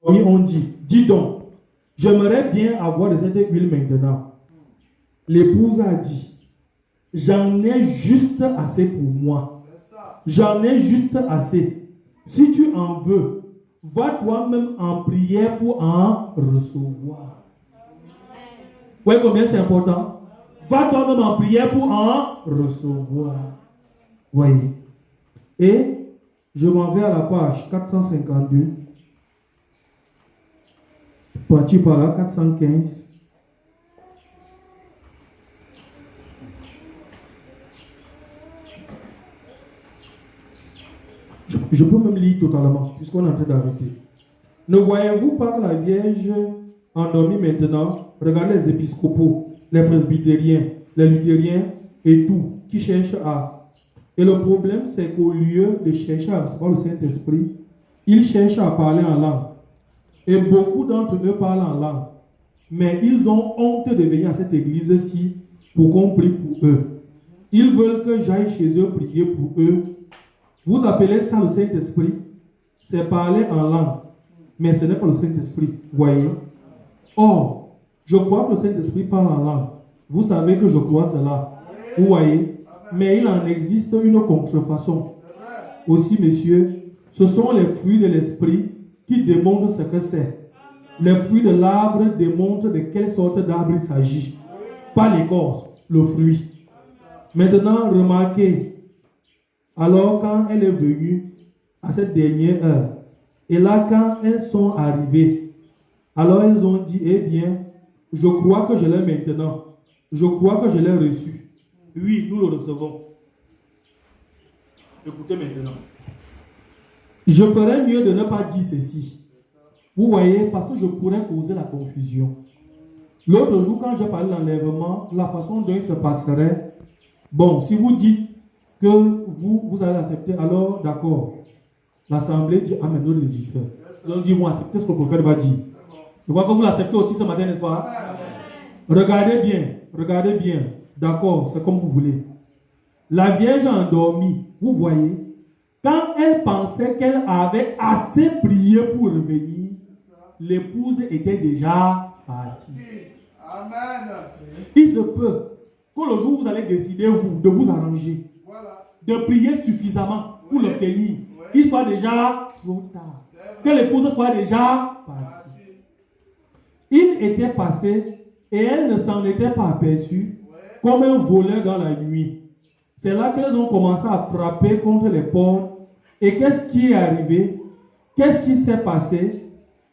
on dit, dis donc, j'aimerais bien avoir de cette huile maintenant. L'épouse a dit, j'en ai juste assez pour moi. J'en ai juste assez. Si tu en veux, va toi-même en prière pour en recevoir. Vous voyez combien c'est important? Va toi-même en prière pour en recevoir. Voyez. Et je m'en vais à la page 452. Parti par là, 415. Je peux même lire totalement, puisqu'on est en train d'arrêter. Ne voyez-vous pas que la Vierge endormie maintenant, regardez les épiscopaux, les presbytériens, les luthériens et tout, qui cherchent à... Et le problème, c'est qu'au lieu de chercher à recevoir le Saint-Esprit, ils cherchent à parler en langue. Et beaucoup d'entre eux parlent en langue. Mais ils ont honte de venir à cette église-ci pour qu'on prie pour eux. Ils veulent que j'aille chez eux prier pour eux. Vous appelez ça le Saint-Esprit? C'est parler en langue. Mais ce n'est pas le Saint-Esprit. Voyez? Or, je crois que le Saint-Esprit parle en langue. Vous savez que je crois cela. Vous voyez? Mais il en existe une contrefaçon. Aussi, messieurs, ce sont les fruits de l'Esprit qui démontrent ce que c'est. Les fruits de l'arbre démontrent de quelle sorte d'arbre il s'agit. Pas l'écorce, le fruit. Maintenant, remarquez. Alors, quand elle est venue à cette dernière heure, et là, quand elles sont arrivées, alors elles ont dit, eh bien, je crois que je l'ai maintenant. Je crois que je l'ai reçu. Oui, nous le recevons. Écoutez maintenant. Je ferais mieux de ne pas dire ceci. Vous voyez, parce que je pourrais causer la confusion. L'autre jour, quand j'ai parlé de l'enlèvement, la façon dont il se passerait, bon, si vous dites que vous allez l'accepter, alors d'accord. L'Assemblée dit, ah, mais nous, les visiteurs. Ils ont dit, moi, acceptez ce que le prophète va dire. Je crois que vous l'acceptez aussi ce matin, n'est-ce pas? Regardez bien. D'accord, c'est comme vous voulez. La Vierge endormie, vous voyez, quand elle pensait qu'elle avait assez prié pour revenir, l'épouse était déjà partie. Amen. Il se peut que le jour où vous allez décider, vous, de vous arranger, de prier suffisamment pour l'obtenir, qu'il soit déjà trop tard. Que l'épouse soit déjà partie. Il était passé et elle ne s'en était pas aperçue comme un voleur dans la nuit. C'est là qu'elles ont commencé à frapper contre les portes. Et qu'est-ce qui est arrivé? Qu'est-ce qui s'est passé?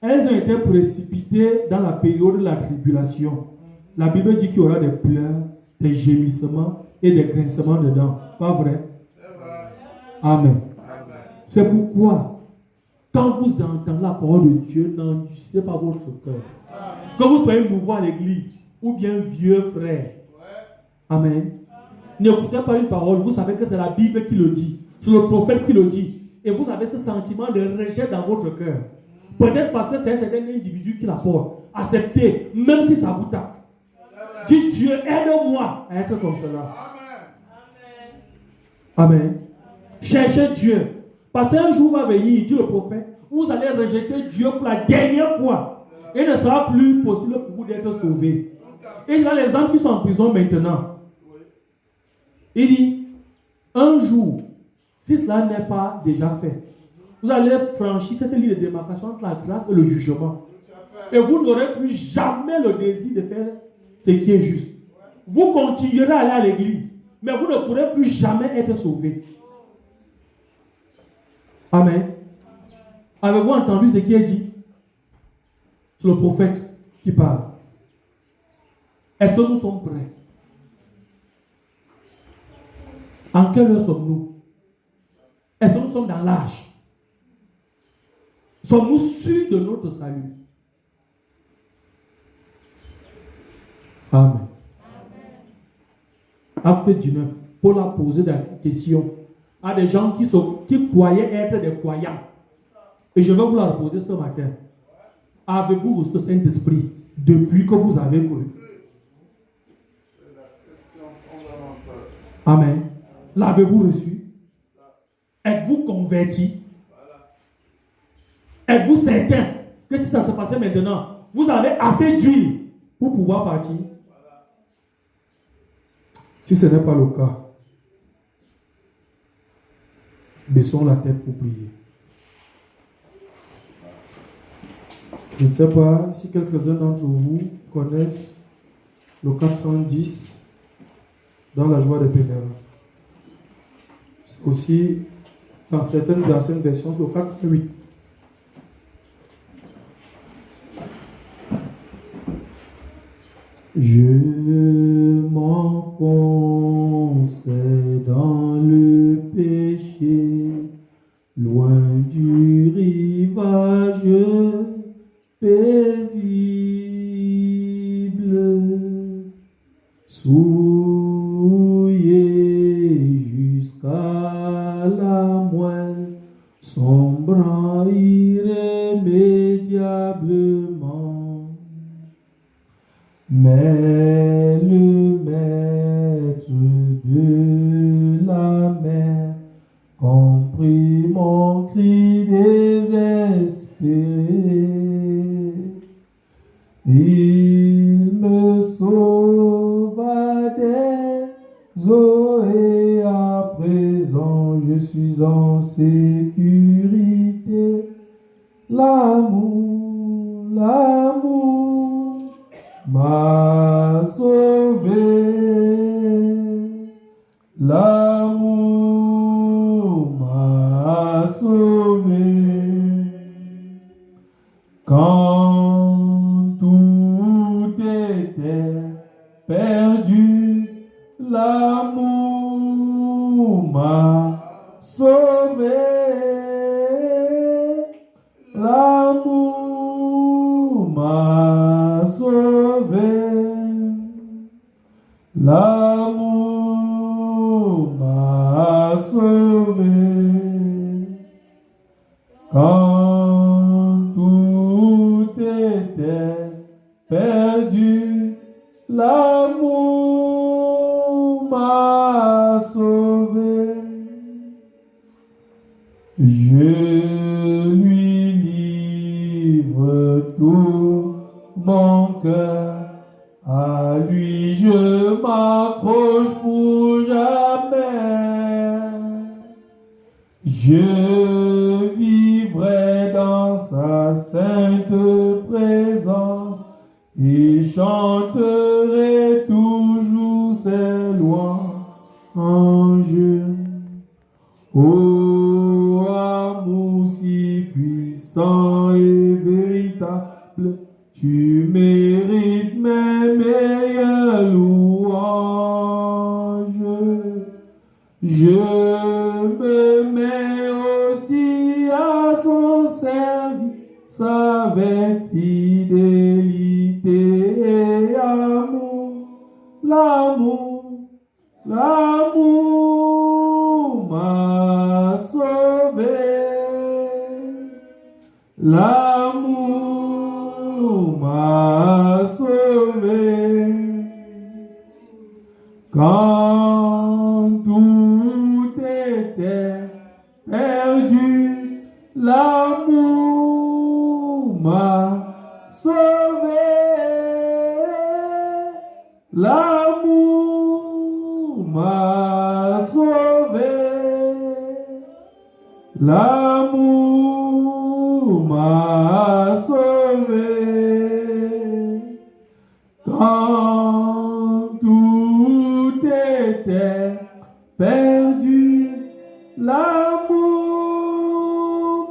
Elles ont été précipitées dans la période de la tribulation. La Bible dit qu'il y aura des pleurs, des gémissements et des grincements dedans. Pas vrai? Amen. C'est pourquoi, quand vous entendez la parole de Dieu, n'endurcissez pas votre cœur. Que vous soyez nouveau à l'église ou bien vieux frère. Amen. N'écoutez pas une parole, vous savez que c'est la Bible qui le dit. C'est le prophète qui le dit. Et vous avez ce sentiment de rejet dans votre cœur. Peut-être parce que c'est un certain individu qui l'apporte. Acceptez, même si ça vous tape. Dites Dieu, aide-moi à être comme cela. Amen. Cherchez Dieu. Parce qu'un jour va venir, dit le prophète, vous allez rejeter Dieu pour la dernière fois. Et il ne sera plus possible pour vous d'être sauvés. Et il y a les hommes qui sont en prison maintenant. Il dit, un jour, si cela n'est pas déjà fait, vous allez franchir cette ligne de démarcation entre la grâce et le jugement. Et vous n'aurez plus jamais le désir de faire ce qui est juste. Vous continuerez à aller à l'église, mais vous ne pourrez plus jamais être sauvés. Amen. Avez-vous entendu ce qui est dit? C'est le prophète qui parle. Est-ce que nous sommes prêts? En quelle heure sommes-nous? Est-ce que nous sommes dans l'âge? Sommes-nous sûrs de notre salut? Amen. Acte 19. Paul a posé des questions à des gens qui croyaient être des croyants. Et je vais vous la reposer ce matin. Avez-vous reçu le Saint-Esprit depuis que vous avez cru? Amen. L'avez-vous reçu? Êtes-vous converti? Êtes-vous certain que si ça se passait maintenant, vous avez assez d'huile pour pouvoir partir. Si ce n'est pas le cas, baissons la tête pour prier. Je ne sais pas si quelques-uns d'entre vous connaissent le 410 dans la joie des pénètres. C'est aussi dans certaines anciennes versions le 408. Je m'enfonçais dans le péché, loin du rivage paisible, souillé jusqu'à la moelle, sombrant irrémédiablement. Mais le maître de la mer comprit mon cri désespéré. Il me sauva des eaux et à présent je suis en sécurité. L'amour, l'amour m'a sauvé. L'amour m'a sauvé. Quand tout était perdu, l'amour m'a sauvé. L'amour m'a sauvé. L'amour m'a sauvé. Quand tout était perdu, l'amour m'a sauvé. Je lui livre tout mon cœur, à lui je m'accroche pour jamais. Je vivrai dans sa sainte présence et chanterai toujours ses louanges. Ô amour si puissant et véritable, tu mérites mes meilleures louanges. Je me mets aussi à son service avec fidélité et amour. L'amour, l'amour m'a sauvé. L'amour m'a sauvé. Quand tout était perdu, l'amour m'a sauvé. L'amour m'a sauvé. L'amour m'a sauvé. Quand tout était perdu, l'amour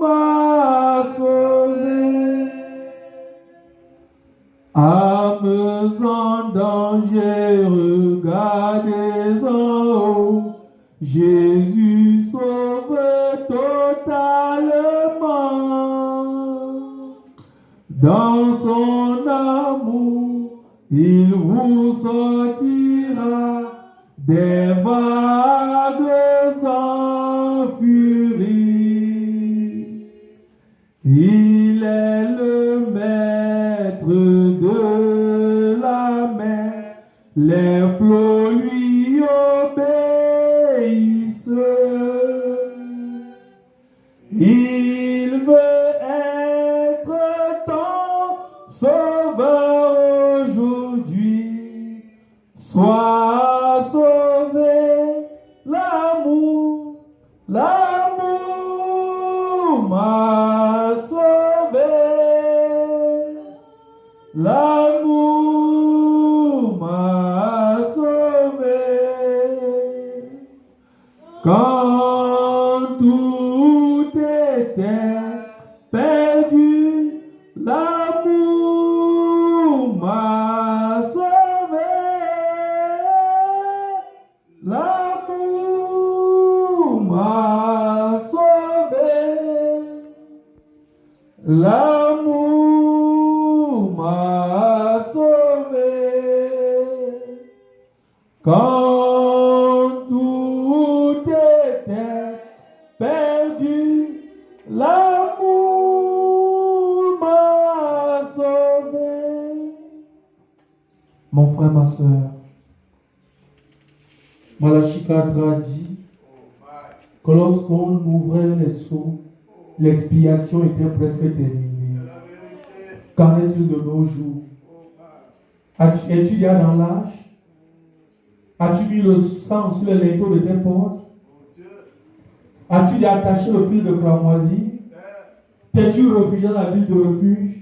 m'a sauvé. Âmes en danger, regardez en haut, Jésus sauve totalement. Dans son amour, il vous sortira des vagues en furie. Il est le maître de la mer, les flots lui obéissent. Il veut être Sauveur aujourd'hui, sois sauvé. L'amour m'a sauvé. L'amour m'a sauvé. Quand tout était perdu, l'amour m'a sauvé. L'amour m'a sauvé. L'amour m'a sauvé. Quand tout était perdu, l'amour m'a sauvé. Mon frère, ma soeur, Malachie 4 a dit que lorsqu'on ouvrait les seaux, l'expiation était presque terminée. Qu'en est-il de nos jours? Es-tu déjà dans l'âge? As-tu mis le sang sur les linteaux de tes portes? As-tu déjà attaché le fil de cramoisie? T'es-tu réfugié dans la ville de refuge?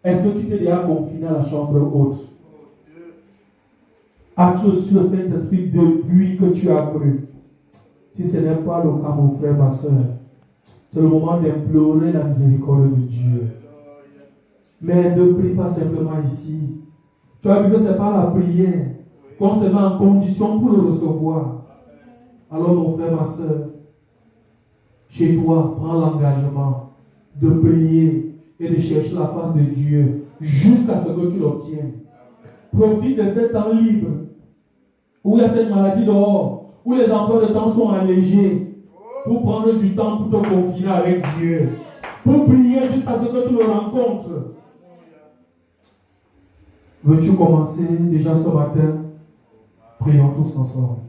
Est-ce que tu t'es déjà confiné à la chambre haute? As-tu reçu le Saint-Esprit depuis que tu as cru? Si ce n'est pas le cas, mon frère, ma soeur, c'est le moment d'implorer la miséricorde de Dieu. Mais ne prie pas simplement ici. Tu as vu que ce n'est pas la prière qu'on se met en condition pour le recevoir. Alors, mon frère, ma soeur, chez toi, prends l'engagement de prier et de chercher la face de Dieu jusqu'à ce que tu l'obtiennes. Profite de ce temps libre où il y a cette maladie dehors, où les emplois de temps sont allégés, pour prendre du temps pour te confiner avec Dieu, pour prier jusqu'à ce que tu le rencontres. Veux-tu commencer déjà ce matin? Prions tous ensemble.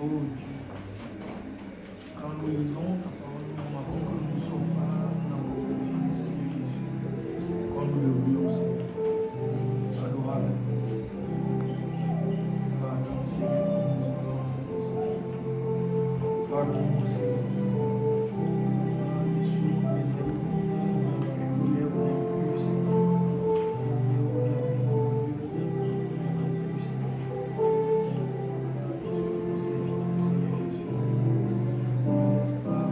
Oh Dieu, quand nous lisons ta parole, nous remarquons que nous ne sommes pas dans le conflit, Seigneur Jésus. Quand nous le voulons, Seigneur, adorable notre Seigneur. Pardon, Seigneur, pour nos offenses, Seigneur. Pardon, Seigneur. Jésus, les amis, nous lèvons plus, Seigneur. Seigneur Jésus, n'est-ce pas?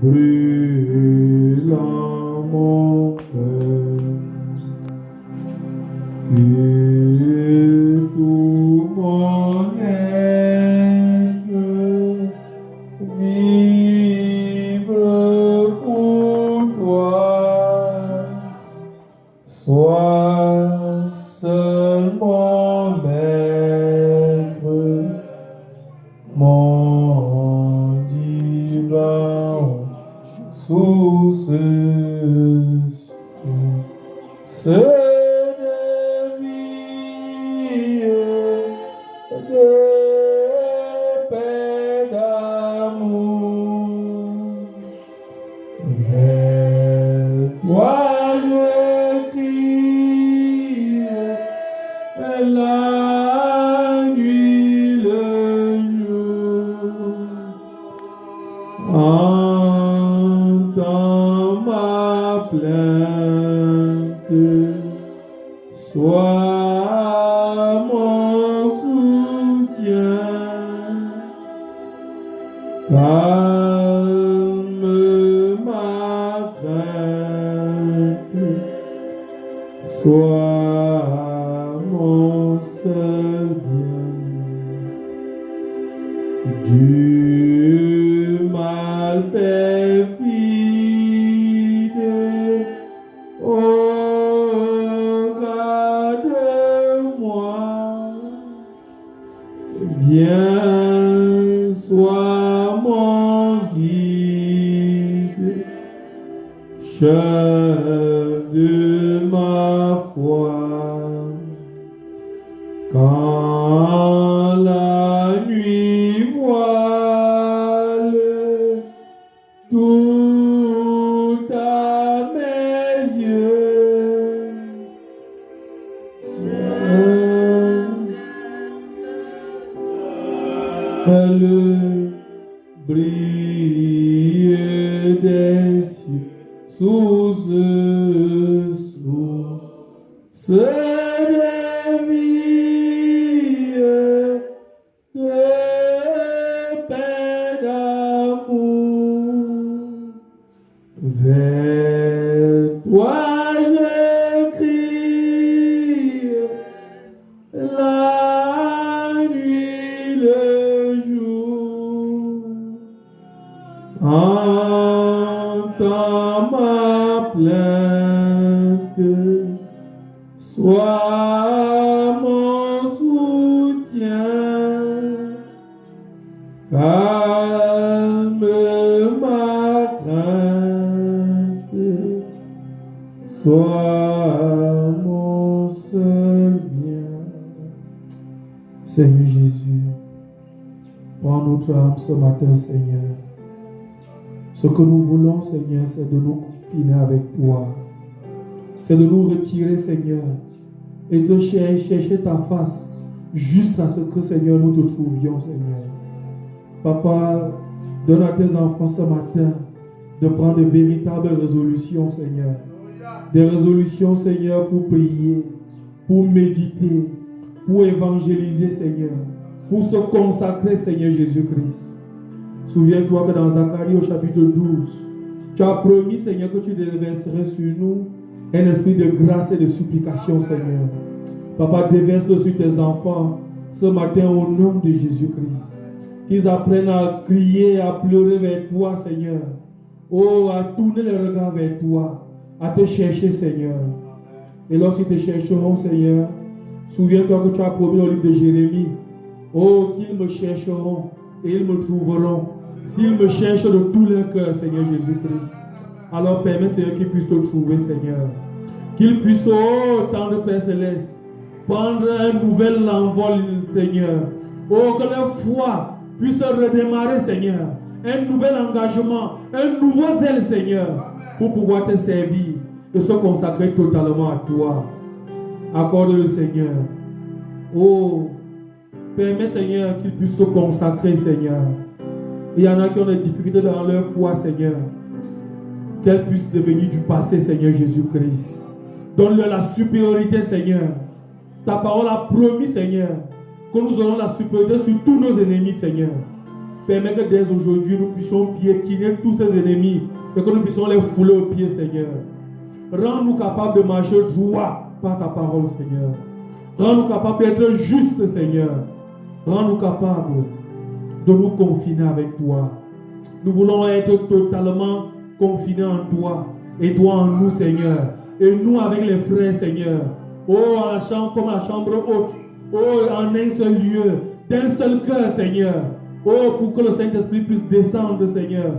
brûlant mon cœur, que tout mon être vibre pour toi, sois seul mon maître, mon divin source de vie, de paix, d'amour. Vers toi je crie, la nuit, le jour. Entends ma plainte, sois mon soutien. Calme ma crainte, sois mon seul bien. Du mal perfide, oh, garde-moi. Viens, sois mon guide, chef de ma foi. Quand la nuit voile tout à mes yeux, le brille des cieux, source de vie, de paix, d'amour. Vers toi je crie, la nuit, le jour. Entends ma plainte, sois mon soutien. Calme ma crainte, sois mon seul bien. Seigneur Jésus, prends notre âme ce matin, Seigneur. Ce que nous voulons, Seigneur, c'est de nous confiner avec toi. C'est de nous retirer, Seigneur, et de chercher ta face juste à ce que, Seigneur, nous te trouvions, Seigneur. Papa, donne à tes enfants ce matin de prendre de véritables résolutions, Seigneur. Des résolutions, Seigneur, pour prier, pour méditer, pour évangéliser, Seigneur, pour se consacrer, Seigneur Jésus-Christ. Souviens-toi que dans Zacharie au chapitre 12, tu as promis, Seigneur, que tu déverserais sur nous un esprit de grâce et de supplication, Seigneur. Papa, déverse-le sur tes enfants ce matin au nom de Jésus-Christ. Qu'ils apprennent à crier, à pleurer vers toi, Seigneur. Oh, à tourner les regards vers toi, à te chercher, Seigneur. Et lorsqu'ils te chercheront, Seigneur, souviens-toi que tu as promis au livre de Jérémie, oh, qu'ils me chercheront et ils me trouveront. S'ils me cherchent de tout leur cœur, Seigneur Jésus-Christ, alors permets, Seigneur, qu'ils puissent te trouver, Seigneur. Qu'ils puissent, oh, tendre Père Céleste, prendre un nouvel envol, Seigneur. Oh, que leur foi puisse redémarrer, Seigneur. Un nouvel engagement, un nouveau zèle, Seigneur, pour pouvoir te servir et se consacrer totalement à toi. Accorde-le, Seigneur. Oh, permets, Seigneur, qu'ils puissent se consacrer, Seigneur. Il y en a qui ont des difficultés dans leur foi, Seigneur. Qu'elles puissent devenir du passé, Seigneur Jésus-Christ. Donne-leur la supériorité, Seigneur. Ta parole a promis, Seigneur, que nous aurons la supériorité sur tous nos ennemis, Seigneur. Permets que dès aujourd'hui, nous puissions piétiner tous ces ennemis et que nous puissions les fouler aux pieds, Seigneur. Rends-nous capables de marcher droit par ta parole, Seigneur. Rends-nous capables d'être justes, Seigneur. Rends-nous capables de nous confiner avec toi. Nous voulons être totalement confinés en toi et toi en nous, Seigneur. Et nous avec les frères, Seigneur. Oh, en la chambre, comme la chambre haute. Oh, en un seul lieu, d'un seul cœur, Seigneur. Oh, pour que le Saint-Esprit puisse descendre, Seigneur,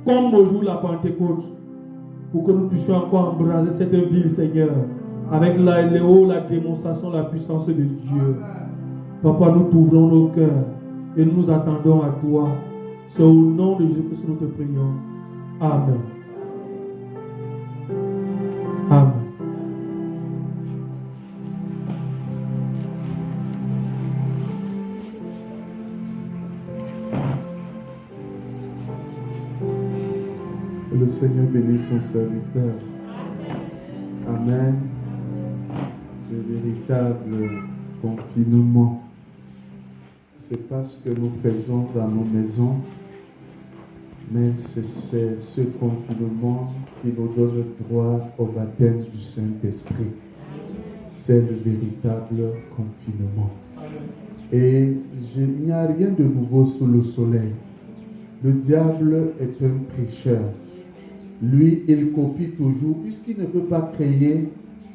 comme au jour de la Pentecôte. Pour que nous puissions encore embraser cette ville, Seigneur, avec la démonstration de la puissance de Dieu. Papa, nous t'ouvrons nos cœurs et nous nous attendons à toi. C'est au nom de Jésus que nous te prions. Amen. Amen. Le Seigneur bénit son serviteur. Amen. Le véritable confinement, c'est pas ce que nous faisons dans nos maisons, mais c'est ce confinement qui nous donne le droit au baptême du Saint-Esprit. C'est le véritable confinement. Et il n'y a rien de nouveau sous le soleil. Le diable est un tricheur. Lui, il copie toujours, puisqu'il ne peut pas créer,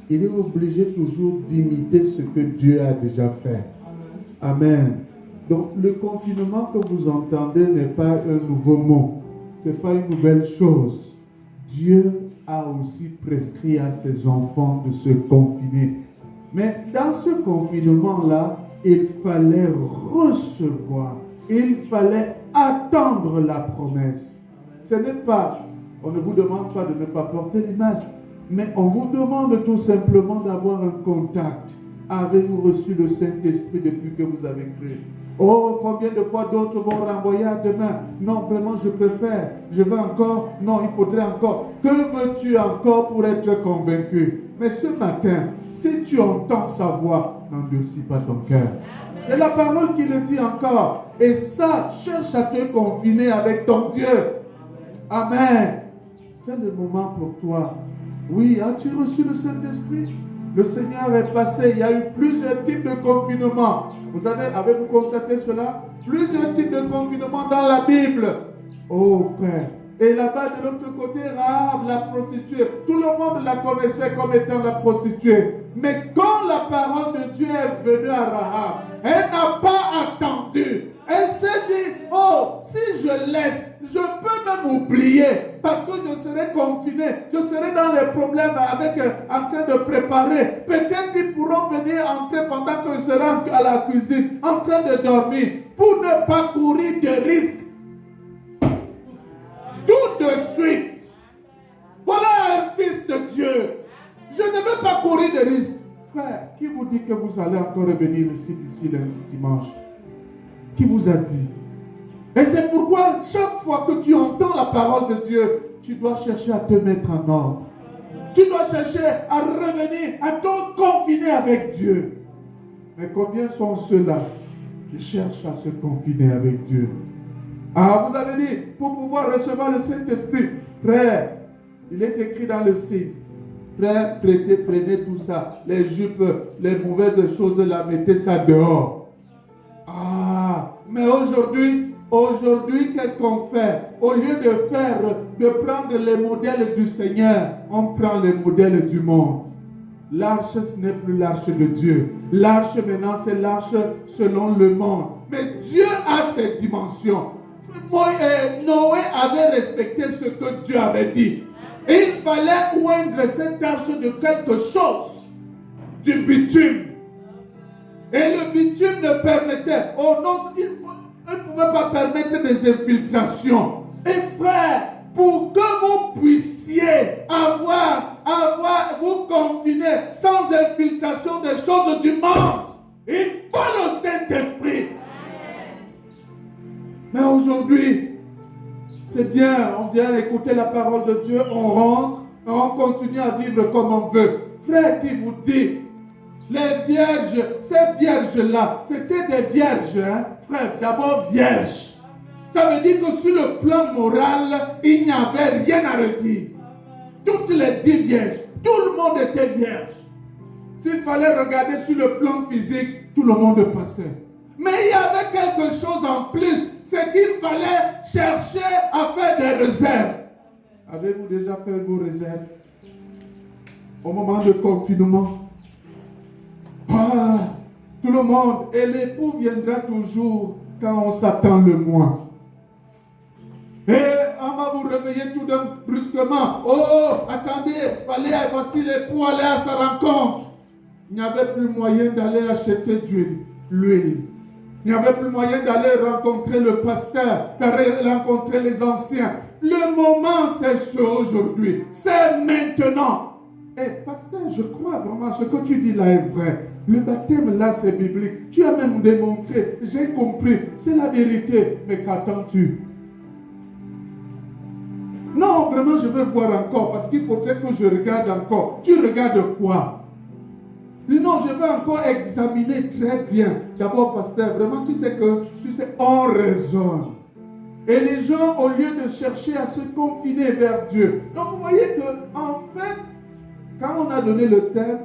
il est obligé toujours d'imiter ce que Dieu a déjà fait. Amen. Donc, le confinement que vous entendez n'est pas un nouveau mot. Ce n'est pas une nouvelle chose. Dieu a aussi prescrit à ses enfants de se confiner. Mais dans ce confinement-là, il fallait recevoir, il fallait attendre la promesse. Ce n'est pas, on ne vous demande pas de ne pas porter les masques, mais on vous demande tout simplement d'avoir un contact. Avez-vous reçu le Saint-Esprit depuis que vous avez cru? Oh, combien de fois d'autres vont renvoyer à demain? Non, vraiment, je préfère. Je veux encore. Non, il faudrait encore. Que veux-tu encore pour être convaincu? Mais ce matin, si tu entends sa voix, n'endurcis pas ton cœur. C'est la parole qui le dit encore. Et ça, cherche à te confiner avec ton Dieu. Amen. C'est le moment pour toi. Oui, as-tu reçu le Saint-Esprit? Le Seigneur est passé. Il y a eu plusieurs types de confinement. Vous avez-vous constaté cela? Plusieurs types de confinement dans la Bible. Oh frère. Et là-bas de l'autre côté, Rahab, la prostituée. Tout le monde la connaissait comme étant la prostituée. Mais quand la parole de Dieu est venue à Rahab, elle n'a pas attendu. Elle s'est dit, oh, si je laisse, je peux même oublier. Parce que je serai confiné. Je serai dans les problèmes en train de préparer. Peut-être qu'ils pourront venir entrer pendant que je serai à la cuisine, en train de dormir. Pour ne pas courir de risques. Tout de suite. Voilà un fils de Dieu. Je ne veux pas courir de risques. Frère, qui vous dit que vous allez encore revenir ici d'ici lundi dimanche? Qui vous a dit? Et c'est pourquoi chaque fois que tu entends la parole de Dieu, tu dois chercher à te mettre en ordre. Tu dois chercher à revenir, à te confiner avec Dieu. Mais combien sont ceux-là qui cherchent à se confiner avec Dieu? Ah, vous avez dit, pour pouvoir recevoir le Saint-Esprit, frère, il est écrit dans le signe. Frère, prenez tout ça, les jupes, les mauvaises choses, là, mettez ça dehors. Ah, mais aujourd'hui, qu'est-ce qu'on fait? Au lieu de prendre les modèles du Seigneur, on prend les modèles du monde. L'arche, ce n'est plus l'arche de Dieu. L'arche, maintenant, c'est l'arche selon le monde. Mais Dieu a ses dimensions. Noé avait respecté ce que Dieu avait dit. Et il fallait oindre cette arche de quelque chose, du bitume. Et le bitume ne permettait, oh non, il ne pouvait pas permettre des infiltrations. Et frère, pour que vous puissiez vous confiner sans infiltration des choses du monde, il faut le Saint-Esprit. Mais aujourd'hui, c'est bien, on vient écouter la parole de Dieu, on rentre, et on continue à vivre comme on veut. Frère, qui vous dit, les vierges, ces vierges-là, c'était des vierges, hein? Frère, d'abord vierges. Ça veut dire que sur le plan moral, il n'y avait rien à redire. Toutes les 10 vierges, tout le monde était vierge. S'il fallait regarder sur le plan physique, tout le monde passait. Mais il y avait quelque chose en plus, c'est qu'il fallait chercher à faire des réserves. Avez-vous déjà fait vos réserves au moment de confinement? Tout le monde, et l'époux viendra toujours quand on s'attend le moins. Et on va vous réveiller tout d'un brusquement. Attendez, voici l'époux aller à sa rencontre. Il n'y avait plus moyen d'aller acheter de l'huile. Il n'y avait plus moyen d'aller rencontrer le pasteur, d'aller rencontrer les anciens. Le moment, c'est ce aujourd'hui. C'est maintenant. Pasteur, je crois vraiment ce que tu dis là est vrai. Le baptême là, c'est biblique. Tu as même démontré. J'ai compris. C'est la vérité. Mais qu'attends-tu? Non, vraiment, je veux voir encore. Parce qu'il faudrait que je regarde encore. Tu regardes quoi? Non, je veux encore examiner très bien. D'abord, pasteur, vraiment, tu sais, on raisonne. Et les gens, au lieu de chercher à se confiner vers Dieu. Donc, vous voyez que, en fait, quand on a donné le thème,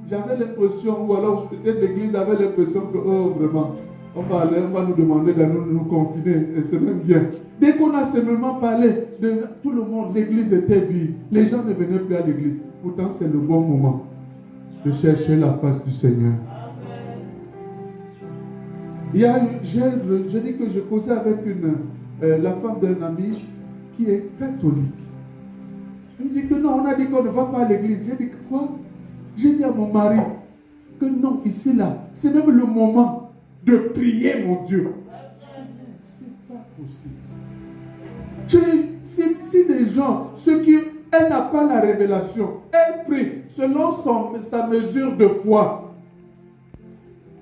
j'avais l'impression, ou alors peut-être l'église avait l'impression que, vraiment, on va nous demander de nous confiner. Et c'est même bien. Dès qu'on a seulement parlé de tout le monde, l'église était vide. Les gens ne venaient plus à l'église. Pourtant, c'est le bon moment de chercher la face du Seigneur. Je dis que je causais avec la femme d'un ami qui est catholique. Elle me dit que non, on a dit qu'on ne va pas à l'église. J'ai dit que quoi? J'ai dit à mon mari que non, ici là, c'est même le moment de prier mon Dieu. C'est pas possible. Si des gens, elle n'a pas la révélation, elle prie selon sa mesure de foi.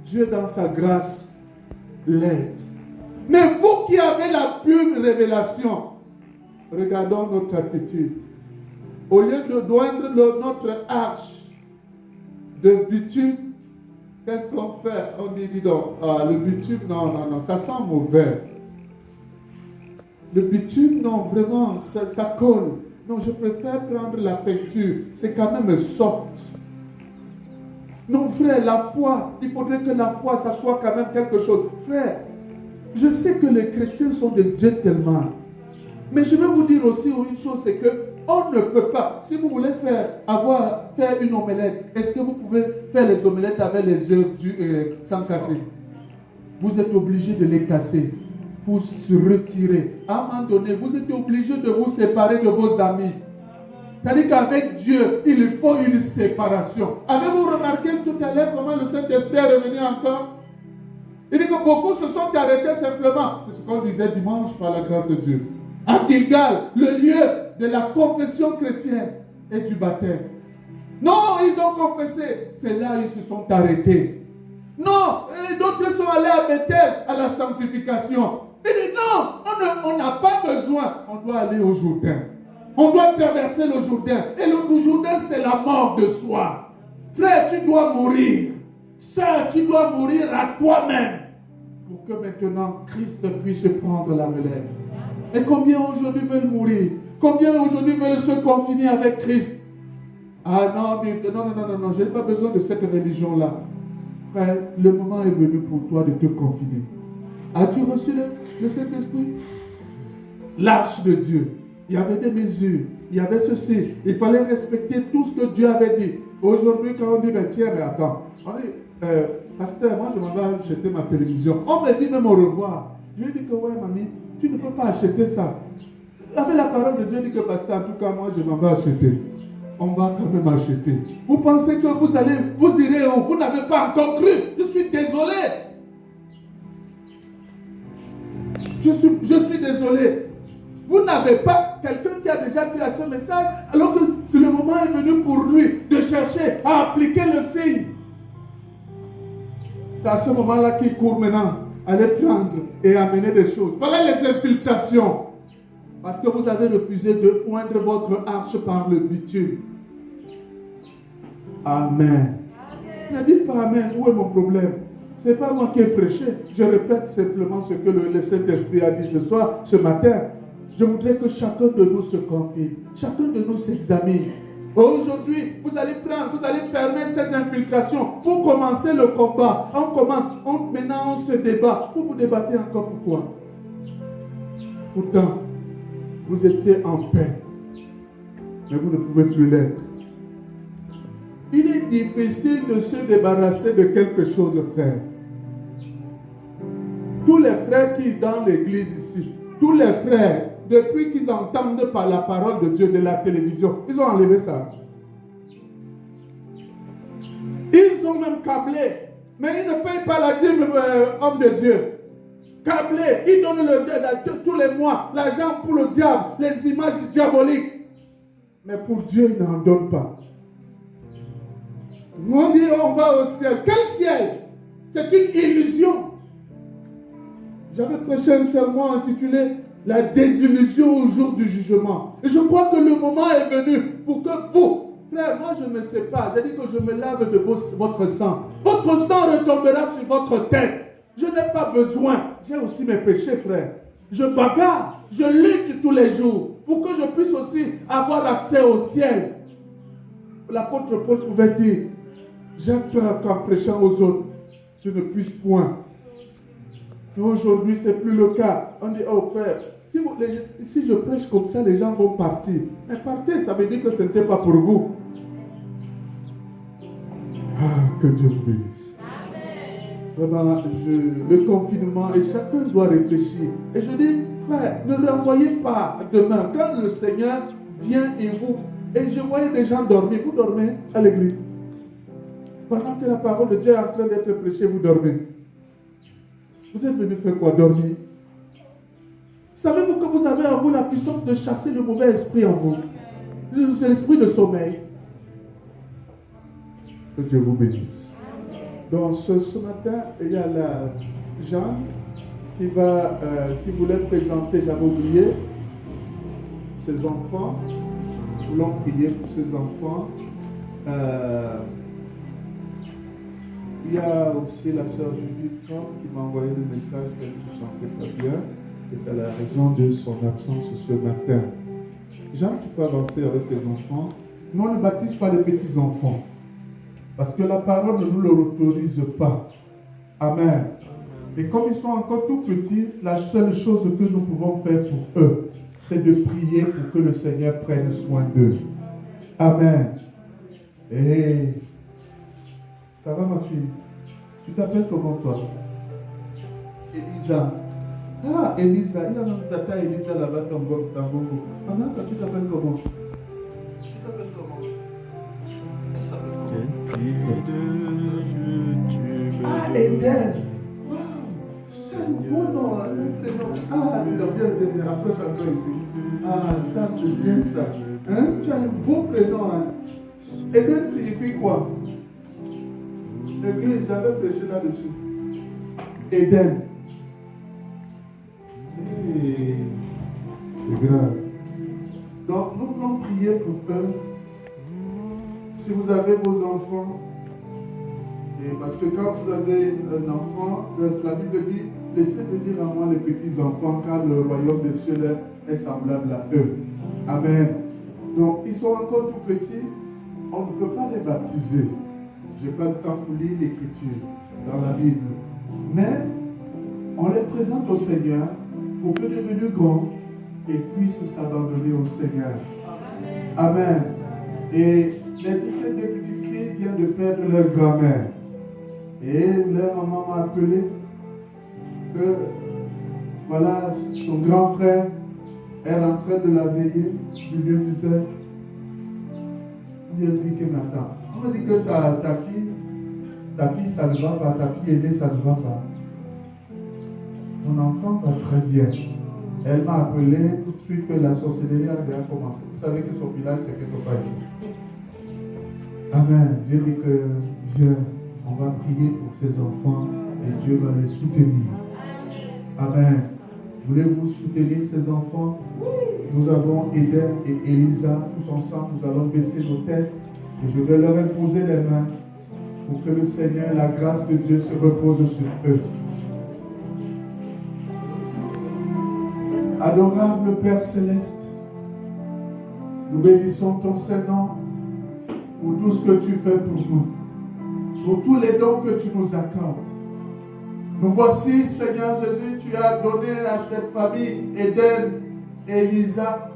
Dieu dans sa grâce l'aide. Mais vous qui avez la pure révélation, regardons notre attitude. Au lieu de joindre notre arche de bitume, qu'est-ce qu'on fait? On dit donc, le bitume, non, ça sent mauvais. Le bitume, non, vraiment, ça colle. Non, je préfère prendre la peinture. C'est quand même soft. Non, frère, la foi, il faudrait que la foi, ça soit quand même quelque chose. Frère, je sais que les chrétiens sont des gentlemen. Mais je vais vous dire aussi une chose, c'est que on ne peut pas. Si vous voulez faire une omelette, est-ce que vous pouvez faire les omelettes avec les œufs sans casser? Vous êtes obligé de les casser pour se retirer. À un moment donné, vous êtes obligé de vous séparer de vos amis. C'est-à-dire qu'avec Dieu, il faut une séparation. Avez-vous remarqué tout à l'heure comment le Saint-Esprit est revenu encore? Il dit que beaucoup se sont arrêtés simplement. C'est ce qu'on disait dimanche par la grâce de Dieu. À Gilgal, le lieu de la confession chrétienne et du baptême. Non, ils ont confessé. C'est là qu'ils se sont arrêtés. Non, d'autres sont allés à Bethel, à la sanctification. Il dit non, on n'a pas besoin. On doit aller au Jourdain. On doit traverser le Jourdain. Et le Jourdain, c'est la mort de soi. Frère, tu dois mourir. Sœur, tu dois mourir à toi-même. Pour que maintenant, Christ puisse prendre la relève. Et combien aujourd'hui veulent mourir? Combien aujourd'hui veulent se confiner avec Christ? Ah non, je n'ai pas besoin de cette religion-là. Frère, le moment est venu pour toi de te confiner. As-tu reçu le Saint-Esprit? L'arche de Dieu. Il y avait des mesures. Il y avait ceci. Il fallait respecter tout ce que Dieu avait dit. Aujourd'hui, quand on dit, tiens, mais attends. On dit, pasteur, moi je m'en vais acheter ma télévision. On me dit même au revoir. Je lui dis que, ouais, mamie, tu ne peux pas acheter ça. Avec la parole de Dieu, dit que, pasteur, en tout cas, moi je m'en vais acheter. On va quand même acheter. Vous pensez que vous irez où? Vous n'avez pas encore cru. Je suis désolé. Je suis désolé. Vous n'avez pas quelqu'un qui a déjà pris à ce message, alors que c'est le moment est venu pour lui de chercher à appliquer le signe. C'est à ce moment-là qu'il court maintenant, aller prendre et amener des choses. Voilà les infiltrations. Parce que vous avez refusé de oindre votre arche par le bitume. Amen. Ne dites pas Amen. Où est mon problème? Ce n'est pas moi qui ai prêché. Je répète simplement ce que le Saint-Esprit a dit ce soir, ce matin. Je voudrais que chacun de nous se confie, chacun de nous s'examine. Aujourd'hui, vous allez permettre ces infiltrations pour commencer le combat. Maintenant on se débat. Vous débattez encore pourquoi? Pourtant, vous étiez en paix, mais vous ne pouvez plus l'être. Il est difficile de se débarrasser de quelque chose, frère. Tous les frères qui sont dans l'église ici, tous les frères, depuis qu'ils entendent par la parole de Dieu, de la télévision, ils ont enlevé ça. Ils ont même câblé, mais ils ne payent pas la dîme, homme de Dieu. Câblé, ils donnent tous les mois l'argent pour le diable, les images diaboliques. Mais pour Dieu, ils n'en donnent pas. On dit on va au ciel. Quel ciel? C'est une illusion. J'avais prêché un sermon intitulé La désillusion au jour du jugement. Et je crois que le moment est venu pour que vous, frère, moi je ne sais pas, j'ai dit que je me lave de votre sang. Votre sang retombera sur votre tête. Je n'ai pas besoin. J'ai aussi mes péchés, frère. Je bagarre, je lutte tous les jours pour que je puisse aussi avoir accès au ciel. L'apôtre Paul pouvait dire, j'ai peur qu'en prêchant aux autres, je ne puisse point. Et aujourd'hui, ce n'est plus le cas. On dit, oh frère, si je prêche comme ça, les gens vont partir. Mais partez, ça veut dire que ce n'était pas pour vous. Ah, que Dieu vous bénisse. Vraiment, le confinement, et chacun doit réfléchir. Et je dis, frère, ne renvoyez pas demain. Quand le Seigneur vient et vous... Et je voyais des gens dormir. Vous dormez à l'église. Pendant que la parole de Dieu est en train d'être prêchée, vous dormez. Vous êtes venu faire quoi? Dormir. Savez-vous que vous avez en vous la puissance de chasser le mauvais esprit en vous? C'est l'esprit de sommeil. Que Dieu vous bénisse. Donc ce matin, il y a la Jeanne qui voulait présenter, j'avais oublié, ses enfants. Nous voulons prier pour ses enfants. Il y a aussi la sœur Judith qui m'a envoyé le message qu'elle ne se sentait pas bien. Et c'est la raison de son absence ce matin. Jean, tu peux avancer avec tes enfants. Nous, on ne baptise pas les petits-enfants. Parce que la parole ne nous le autorise pas. Amen. Et comme ils sont encore tout petits, la seule chose que nous pouvons faire pour eux, c'est de prier pour que le Seigneur prenne soin d'eux. Amen. Et ça va ma fille? Tu t'appelles comment toi? Elisa. Ah, Elisa. Il y a même tata Elisa là-bas dans Bongo. Maman, tu t'appelles comment? Tu t'appelles comment? Ah, Eden. Wow. C'est un beau nom, un prénom. Ah, viens, approche encore ici. Ah, ça c'est bien ça. Hein? Tu as un beau prénom. Hein? Eden signifie quoi? L'église, j'avais prêché là-dessus. Eden. Hey, c'est grave. Donc, nous voulons prier pour eux. Si vous avez vos enfants, et parce que quand vous avez un enfant, la Bible dit, laissez venir à moi les petits enfants, car le royaume des cieux est semblable à eux. Amen. Donc, ils sont encore tout petits, on ne peut pas les baptiser. Je n'ai pas le temps pour lire l'écriture dans la Bible. Mais, on les présente au Seigneur pour que devenus grands, ils puissent s'abandonner au Seigneur. Amen. Et ces deux petites filles viennent de perdre leur grand-mère. Et leur maman m'a appelé que voilà, son grand frère est rentré de la veillée du lieu du deuil. Il a dit que maintenant, on me dit que ta fille ça ne va pas, ta fille aînée ça ne va pas. Mon enfant va très bien. Elle m'a appelé tout de suite que la sorcellerie a déjà commencé. Vous savez que son village c'est quelque part ici. Amen. Dieu dit que viens, on va prier pour ses enfants et Dieu va les soutenir. Amen. Voulez-vous soutenir ces enfants? Nous avons Eden et Elisa, tous ensemble, nous allons baisser nos têtes et je vais leur imposer les mains pour que le Seigneur, la grâce de Dieu se repose sur eux. Adorable Père Céleste, nous bénissons ton Saint-Nom pour tout ce que tu fais pour nous, pour tous les dons que tu nous accordes. Nous voici, Seigneur Jésus, tu as donné à cette famille Eden et Lisa.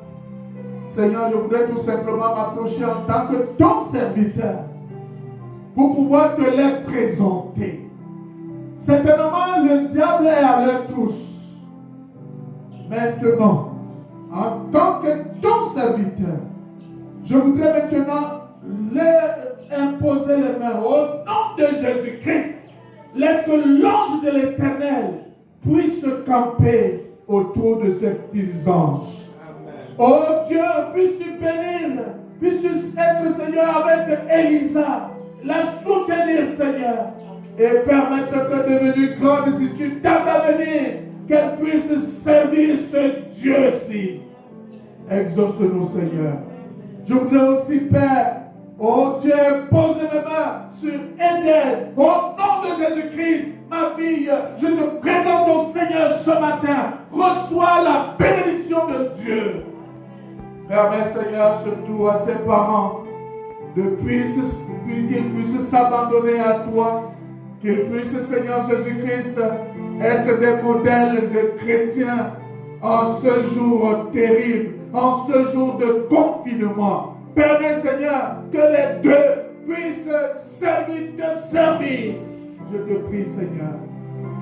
Seigneur, je voudrais tout simplement m'approcher en tant que ton serviteur pour pouvoir te les présenter. Certainement, le diable est à leur tous. Maintenant, en tant que ton serviteur, je voudrais maintenant leur imposer les mains au nom de Jésus-Christ. Laisse que l'ange de l'Éternel puisse camper autour de ces petits anges. Oh Dieu, puisses-tu bénir, puisses-tu être, Seigneur, avec Elisa, la soutenir, Seigneur, et permettre que devenue grande, si tu tardes à venir, qu'elle puisse servir ce Dieu-ci. Exauce-nous, Seigneur. Je voudrais aussi, Père, oh Dieu, poser mes mains sur Eden. Au nom de Jésus-Christ, ma fille, je te présente au Seigneur ce matin. Reçois la bénédiction de Dieu. Permets, Seigneur, surtout à ses parents, qu'ils puissent s'abandonner à toi, qu'ils puissent, Seigneur Jésus-Christ, être des modèles de chrétiens en ce jour terrible, en ce jour de confinement. Permets, Seigneur, que les deux puissent te servir. Je te prie, Seigneur,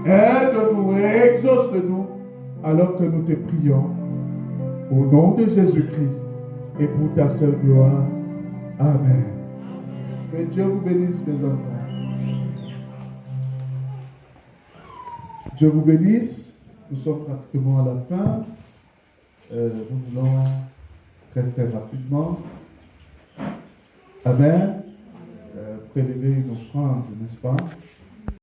aide-nous et exauce-nous alors que nous te prions. Au nom de Jésus-Christ et pour ta seule gloire. Amen. Que Dieu vous bénisse, mes enfants. Dieu vous bénisse. Nous sommes pratiquement à la fin. Nous voulons très rapidement. Amen. Prélever une offrande, n'est-ce pas?